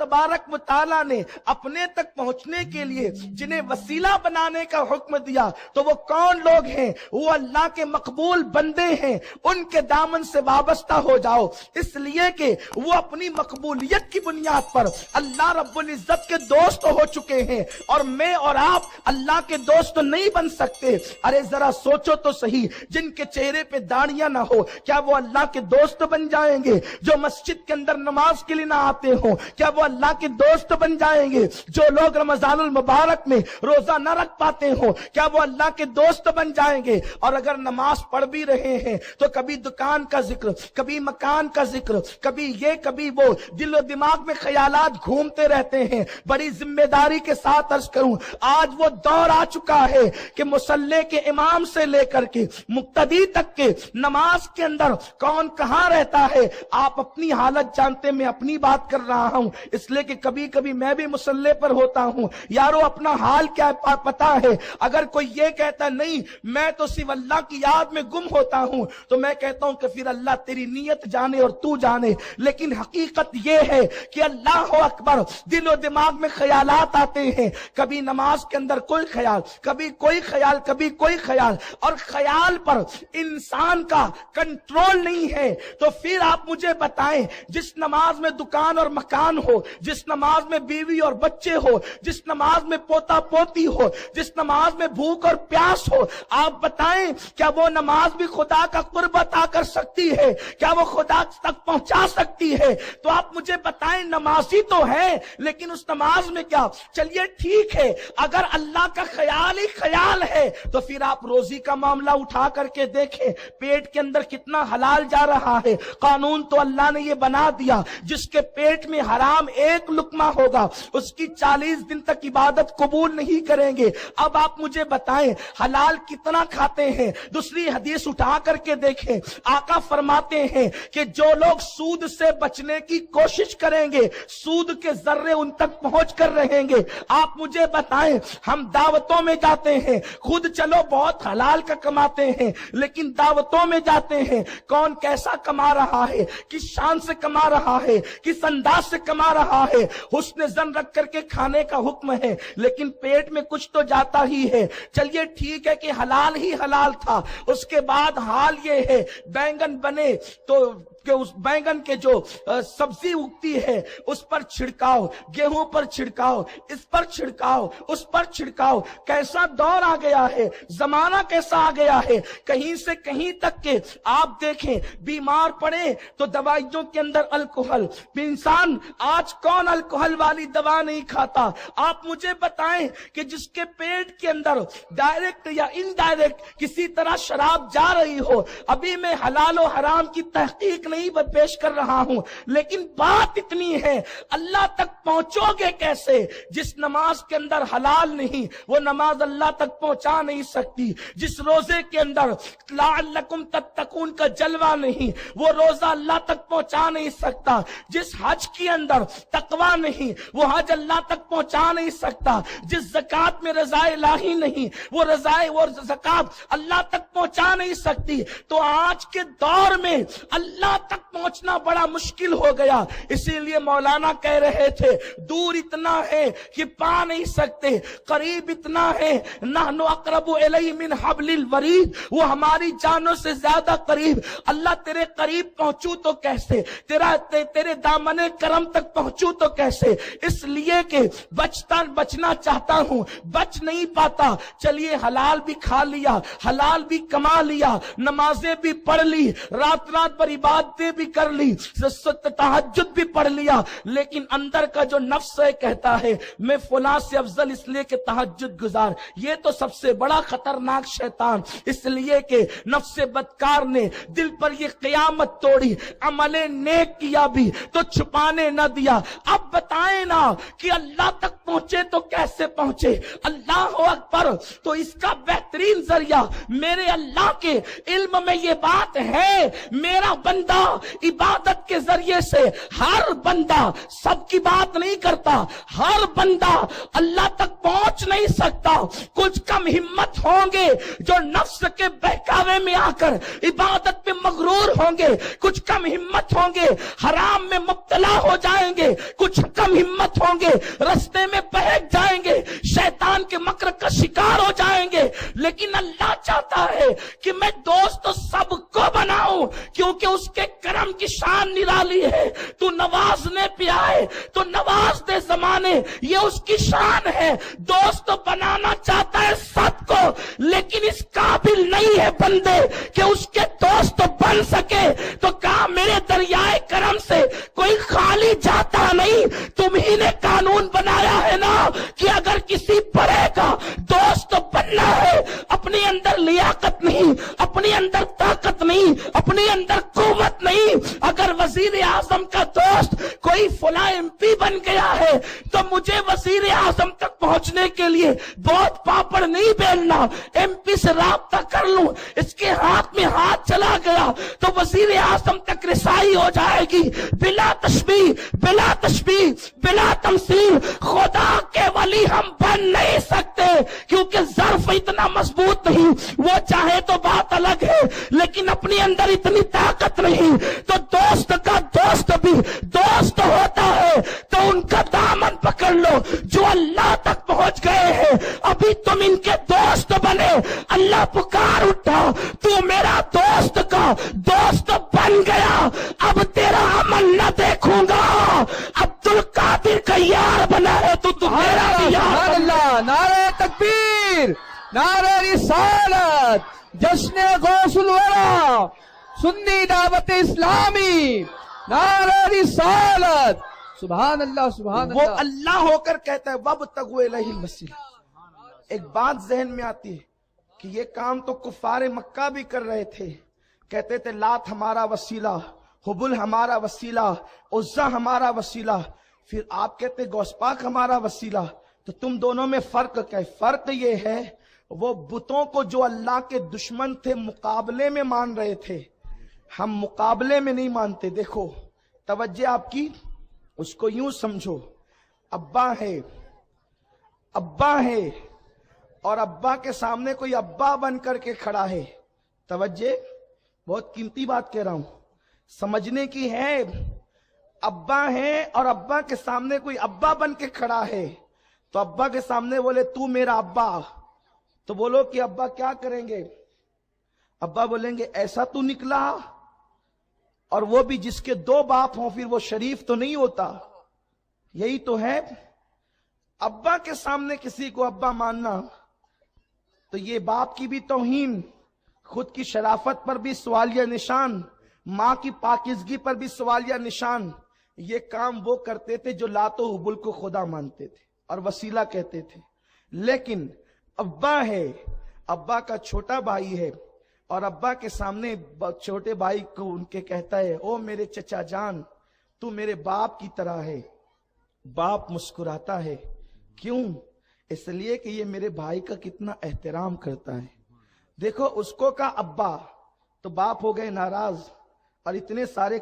तबारक व तआला ने अपने तक पहुंचने के लिए जिन्हें वसीला बनाने का हुक्म दिया, तो वो कौन लोग हैं? वो अल्लाह के मकबूल बंदे हैं। उनके दामन से वाबस्ता हो जाओ, इसलिए कि वो अपनी मकबूलियत की बुनियाद पर अल्लाह रब्बुल इज्जत के दोस्त हो चुके हैं, और मैं और आप अल्लाह के दोस्त नहीं बन सकते। अरे जरा सोचो तो सही, जिनके चेहरे पे दाढ़ियां ना हो, क्या वो अल्लाह के दोस्त बन जाएंगे? जो मस्जिद के अंदर नमाज के लिए ना आते हो, क्या वो अल्लाह के दोस्त बन जाएंगे? जो लोग रमजानुल मुबारक में रोजा न रख पाते हो, क्या वो अल्लाह के दोस्त बन जाएंगे? और अगर नमाज पढ़ भी रहे हैं तो कभी दुकान का जिक्र, कभी मकान का जिक्र, कभी ये कभी वो, दिलो दिमाग में ख्यालात घूमते रहते हैं। बड़ी जिम्मेदारी के साथ अर्ज करूं, आज वो दौर आ चुका है कि मुसल्ले के इमाम से लेकर के मुक्तदी तक के नमाज के अंदर कौन कहां रहता है, आप अपनी हालत जानते, मैं अपनी बात कर रहा हूं, इसलिए कि कभी कभी मैं भी मुसल्ले पर होता हूं। यारो अपना हाल क्या पता है? अगर कोई ये कहता नहीं मैं तो सिर्फ अल्लाह की याद में गुम होता हूं, तो मैं कहता हूं कि फिर अल्लाह तेरी नीयत जाने और तू जाने। लेकिन हकीकत ये है कि अल्लाह अकबर, दिलो दिमाग में ख्यालात आते हैं, कभी नमाज के अंदर कोई ख्याल, कभी कोई ख्याल, कभी कोई ख्याल, और ख्याल पर इंसान का कंट्रोल नहीं है। तो फिर आप मुझे बताएं, जिस नमाज में दुकान और मकान हो, जिस नमाज में बीवी और बच्चे हो, जिस नमाज में पोता पोती हो, जिस नमाज में भूख और प्यास हो, आप बताएं क्या वो नमाज भी खुदा का कुर्ब अता कर सकती है? क्या वो खुदा तक पहुंचा सकती है? तो आप मुझे बताएं, नमाजी तो है लेकिन उस नमाज में क्या? चलिए ठीक है, अगर अल्लाह का ख्याल ही ख्याल है तो फिर आप रोजी का मामला उठा करके देखें, पेट के अंदर कितना हलाल जा रहा है। कानून तो अल्लाह ने ये बना दिया, जिसके पेट में हराम एक लुकमा होगा उसकी 40 दिन तक इबादत कबूल नहीं करेंगे। अब आप मुझे बताएं, हलाल कितना खाते हैं? दूसरी हदीस उठा करके देखें, आका फरमाते हैं कि जो लोग सूद से बचने की कोशिश करेंगे, सूद के जर्रे उन तक पहुंच कर रहेंगे। आप मुझे बताएं, हम दावतों में जाते हैं, खुद चलो बहुत हलाल का कमाते हैं, लेकिन दावतों में जाते हैं, कौन कैसा कमा रहा है, किस शान से कमा रहा है, किस अंदाज से कमा रहा है, हुस्न जन रख करके खाने का हुक्म है, लेकिन पेट में कुछ तो जाता ही है। चलिए ठीक है कि हलाल ही हलाल था, उसके बाद हाल ये है बैंगन बने तो कि उस बैंगन के जो सब्जी उगती है उस पर छिड़काव, गेहूं पर छिड़काव, इस पर छिड़काव, उस पर छिड़काव। कैसा दौर आ गया है, जमाना कैसा आ गया है, कहीं से कहीं तक के आप देखें, बीमार पड़े तो दवाइयों के अंदर अल्कोहल। इंसान आज कौन अल्कोहल वाली दवा नहीं खाता? आप मुझे बताएं कि जिसके पेट के अंदर डायरेक्ट या इनडायरेक्ट किसी तरह शराब जा रही हो, अभी मैं हलाल और हराम की तहकीक नहीं पेश कर रहा हूं, लेकिन बात इतनी है, अल्लाह तक पहुंचोगे कैसे? जिस नमाज के अंदर हलाल नहीं, वो नमाज अल्लाह तक पहुंचा नहीं सकती। जिस रोजे के अंदर लअल्लकुम तत्तकून का जलवा नहीं, वो रोजा अल्लाह तक पहुंचा नहीं सकता। जिस हज के अंदर तकवा नहीं, वो हज अल्लाह तक पहुंचा नहीं सकता। जिस ज़कात में रज़ाए इलाही नहीं, वो रज़ाए और ज़कात अल्लाह तक पहुंचा नहीं सकती। तो आज के दौर में अल्लाह तक पहुंचना बड़ा मुश्किल हो गया। इसीलिए मौलाना कह रहे थे, दूर इतना है कि पा नहीं सकते, करीब इतना है, नहनु अक़रबु इलैहि मिन हब्लिल वरीद, वो हमारी जानों से ज्यादा करीब। अल्लाह तेरे करीब पहुंचू तो कैसे, तेरे दामने करम तक पहुंचू तो कैसे? इसलिए कि बचना चाहता हूं, बच नहीं पाता। चलिए हलाल भी खा लिया, हलाल भी कमा लिया, नमाजें भी पढ़ ली, रात रात पर इबादतें भी कर ली, तहज्जुद भी पढ़ लिया, लेकिन अंदर का जो नफ्स है कहता है मैं फलां से अफजल इसलिए कि तहज्जुद गुजार। ये तो सबसे बड़ा खतरनाक शैतान, इसलिए कि नफ्स बदकार ने दिल पर ये क़यामत तोड़ी, अमले नेक किया भी तो छुपाने न दिया। अब बताएं ना कि अल्लाह तक पहुंचे तो कैसे पहुंचे? अल्लाह अकबर। तो इसका बेहतरीन जरिया मेरे अल्लाह के इल्म में ये बात है, मेरा बंदा بندہ عبادت کے ذریعے سے، ہر بندہ سب کی بات نہیں کرتا، ہر بندہ اللہ تک پہنچ نہیں سکتا۔ کچھ کم ہمت ہوں گے جو نفس کے بہکاوے میں آ کر عبادت میں مغرور ہوں گے، کچھ کم ہمت ہوں گے حرام میں مبتلا ہو جائیں گے، کچھ کم ہمت ہوں گے رستے میں بہک جائیں گے، شیطان کے مکر کا شکار ہو جائیں گے۔ لیکن اللہ چاہتا ہے کہ میں دوست سب کو بناؤں، کیونکہ اس کے کرم کی شان نرالی ہے۔ تو نوازنے پہ آئے تو نواز دے زمانے، یہ اس کی شان ہے۔ دوست بنانا چاہتا ہے سب کو، لیکن اس قابل نہیں ہے بندے کہ اس کے دوست بن سکے۔ تو کہا میرے دریائے کرم سے کوئی خالی جاتا نہیں، تم ہی نے قانون بنایا ہے نا کہ اگر کسی بڑے کا دوست بننا ہے، اپنے اندر لیاقت نہیں، اپنے اندر طاقت نہیں، اپنے اندر قوت نہیں، اگر وزیر اعظم کا دوست کوئی فلاں ایم پی بن گیا ہے تو مجھے وزیر اعظم تک پہنچنے کے لیے بہت پاپڑ نہیں بیلنا، ایم پی سے رابطہ کر لوں، اس کے ہاتھ میں ہاتھ چلا گیا تو وزیر اعظم تک رسائی ہو جائے گی، بلا تشبیہ، بلا تشبیہ، بلا تمثیل۔ خدا کے ولی ہم بن نہیں سکتے کیونکہ ظرف اتنا مضبوط نہیں، وہ چاہے تو بات الگ ہے لیکن اپنے اندر اتنی طاقت نہیں۔ تو دوست کا دوست بھی دوست ہوتا ہے تو ان کا دامن پکڑ لو جو اللہ تک پہنچ گئے ہیں، ابھی تم ان کے دوست بنے۔ اللہ پکار اٹھا، تو میرا دوست کا دوست بن گیا، اب تیرا عمل نہ دیکھوں گا۔ عبد القادر کا یار بنا ہے تو میرا بھی یار بن گیا۔ نعرہ تکبیر، نعرہ رسالت، جشن غوث الورا، سنی دعوت اسلامی، نعرہ رسالت، سبحان اللہ سبحان وہ اللہ۔ اللہ ہو کر کہتا ہے وَابْتَغُوا إِلَيْهِ الْوَسِيلَةَ۔ ایک بات ذہن میں آتی ہے کہ یہ کام تو کفار مکہ بھی کر رہے تھے، کہتے تھے لات ہمارا وسیلہ، حبل ہمارا وسیلہ، عزا ہمارا وسیلہ، پھر آپ کہتے غوث پاک ہمارا وسیلہ۔ تو تم دونوں میں فرق کیا ہے؟ فرق یہ ہے وہ بتوں کو جو اللہ کے دشمن تھے مقابلے میں مان رہے تھے، ہم مقابلے میں نہیں مانتے۔ دیکھو توجہ آپ کی، اس کو یوں سمجھو، ابا ہے، ابا ہے اور ابا کے سامنے کوئی ابا بن کر کے کھڑا ہے۔ توجہ، بہت قیمتی بات کہہ رہا ہوں، سمجھنے کی ہے۔ ابا ہے اور ابا کے سامنے کوئی ابا بن کے کھڑا ہے، تو ابا کے سامنے بولے تو میرا ابا، تو بولو کہ ابا کیا کریں گے؟ ابا بولیں گے ایسا تو نکلا، اور وہ بھی جس کے دو باپ ہوں پھر وہ شریف تو نہیں ہوتا۔ یہی تو ہے، ابا کے سامنے کسی کو ابا ماننا تو یہ باپ کی بھی توہین، خود کی شرافت پر بھی سوالیہ نشان، ماں کی پاکیزگی پر بھی سوالیہ نشان۔ یہ کام وہ کرتے تھے جو لات و حبل کو خدا مانتے تھے اور وسیلہ کہتے تھے۔ لیکن ابا ہے، ابا کا چھوٹا بھائی ہے، اور ابا کے سامنے چھوٹے بھائی کو ان کے کہتا ہے او میرے چچا جان تو میرے باپ کی طرح ہے۔ باپ مسکراتا ہے، کیوں؟ اس لیے کہ یہ میرے بھائی کا کتنا احترام کرتا ہے۔ دیکھو اس کو کا ابا تو باپ ہو گئے ناراض، اور اتنے سارے